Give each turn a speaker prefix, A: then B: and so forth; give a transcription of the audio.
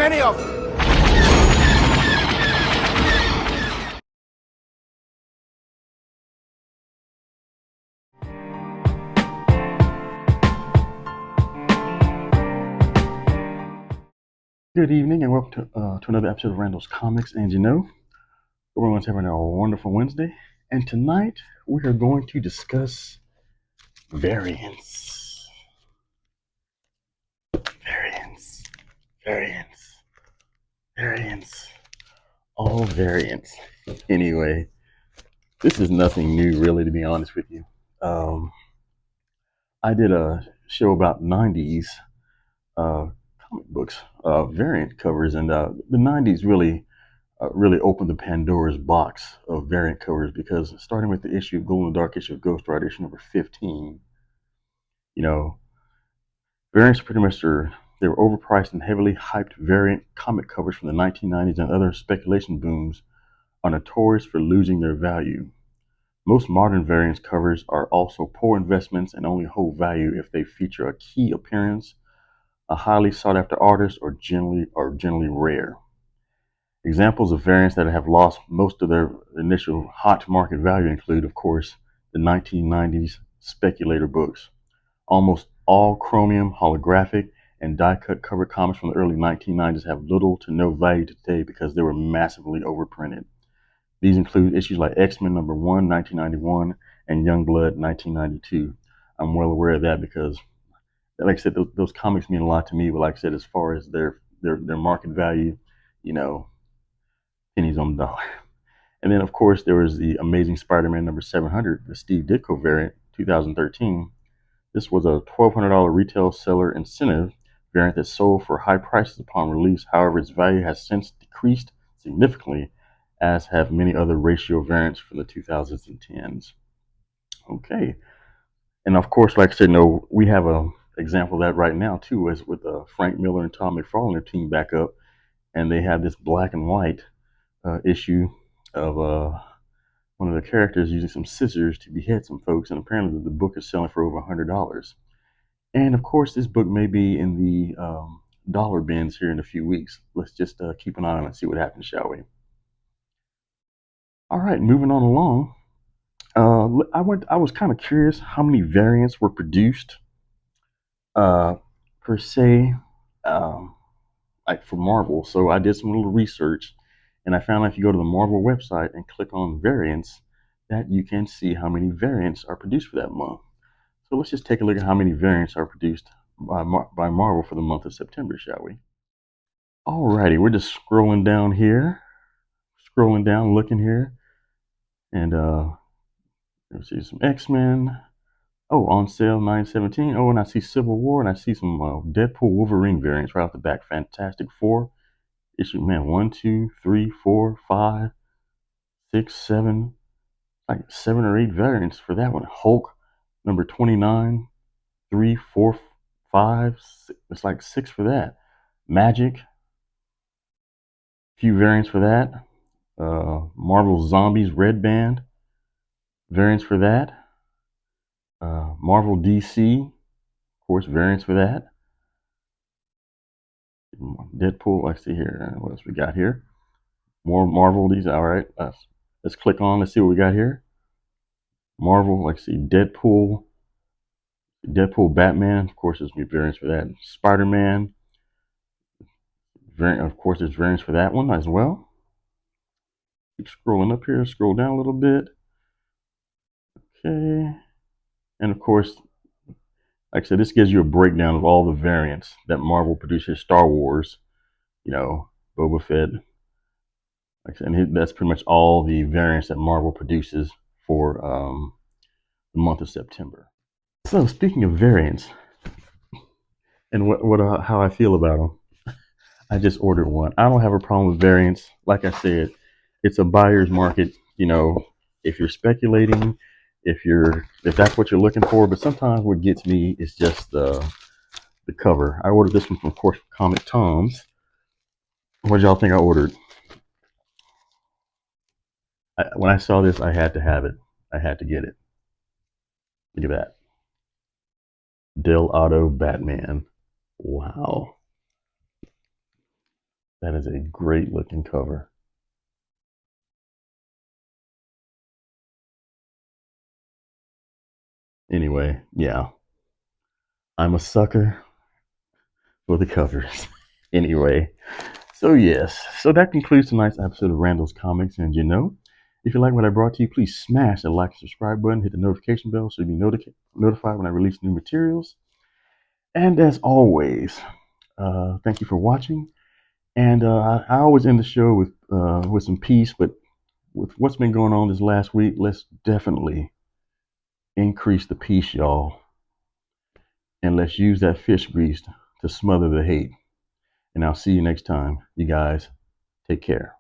A: many of them?
B: Good evening and welcome to another episode of Randall's Comics. And everyone's having a wonderful Wednesday. And tonight we are going to discuss variants. Variants. Variants. Variants. All variants. Anyway, this is nothing new, really, to be honest with you. I did a show about 90s comic books, variant covers, and the 90s really opened the Pandora's box of variant covers, because starting with the issue, Glow in the Dark issue of Ghost Rider, issue number 15, you know, variants pretty much they were overpriced and heavily hyped variant comic covers from the 1990s and other speculation booms are notorious for losing their value. Most modern variants covers are also poor investments and only hold value if they feature a key appearance, a highly sought after artist, or generally rare. Examples of variants that have lost most of their initial hot market value include, of course, the 1990s speculator books. Almost all chromium, holographic, and die-cut cover comics from the early 1990s have little to no value today because they were massively overprinted. These include issues like X-Men number 1, 1991, and Youngblood, 1992. I'm well aware of that because, like I said, those comics mean a lot to me. But like I said, as far as their market value, you know, pennies on the dollar. And then, of course, there was the Amazing Spider-Man number 700, the Steve Ditko variant, 2013. This was a $1,200 retail seller incentive variant that sold for high prices upon release. However, its value has since decreased significantly, as have many other ratio variants from the 2000s and 10s. Okay. And of course, like I said, we have an example of that right now, too, as with Frank Miller and Tom McFarlane, their team back up, and they have this black and white issue of one of the characters using some scissors to behead some folks, and apparently the book is selling for over $100. And of course, this book may be in the dollar bins here in a few weeks. Let's just keep an eye on it and see what happens, shall we? All right, moving on along. I was kind of curious how many variants were produced per se, um, like for Marvel. So I did some little research, and I found out if you go to the Marvel website and click on variants, that you can see how many variants are produced for that month. So let's just take a look at how many variants are produced by Marvel for the month of September, shall we? Alrighty, we're just scrolling down here, looking here, and let's see some X-Men. Oh, on sale 9/17. Oh, and I see Civil War, and I see some Deadpool Wolverine variants right off the back. Fantastic Four issue, man, 1, 2, 3, 4, 5, 6, 7, like 7 or 8 variants for that one. Hulk number 29, 3, 4, 5. It's like 6 for that. Magic, few variants for that. Marvel Zombies Red Band, variants for that. Marvel DC, of course, variants for that. Deadpool, let's see here. What else we got here? More Marvel, these, all right. Let's click on, let's see what we got here. Marvel, let's see, Deadpool Batman, of course, there's variants for that. Spider-Man, of course, there's variants for that one as well. Keep scrolling up here, scroll down a little bit. Okay. And of course, like I said, this gives you a breakdown of all the variants that Marvel produces. Star Wars, Boba Fett. Like I said, and that's pretty much all the variants that Marvel produces for the month of September. So speaking of variants, and how I feel about them, I just ordered one. I don't have a problem with variants. Like I said, it's a buyer's market. If you're speculating, if that's what you're looking for. But sometimes what gets me is just the cover. I ordered this one from, of course, Comic Tom's. What did y'all think I ordered? When I saw this, I had to have it. I had to get it. Look at that. Del Auto Batman. Wow. That is a great looking cover. Anyway, yeah, I'm a sucker for the covers. Anyway, so yes, so that concludes tonight's episode of Randall's Comics. And if you like what I brought to you, please smash the like and subscribe button, hit the notification bell so you'll be notified when I release new materials. And as always, thank you for watching. And I always end the show with some peace, but with what's been going on this last week, let's definitely increase the peace, y'all. And let's use that fish grease to smother the hate. And I'll see you next time. You guys, take care.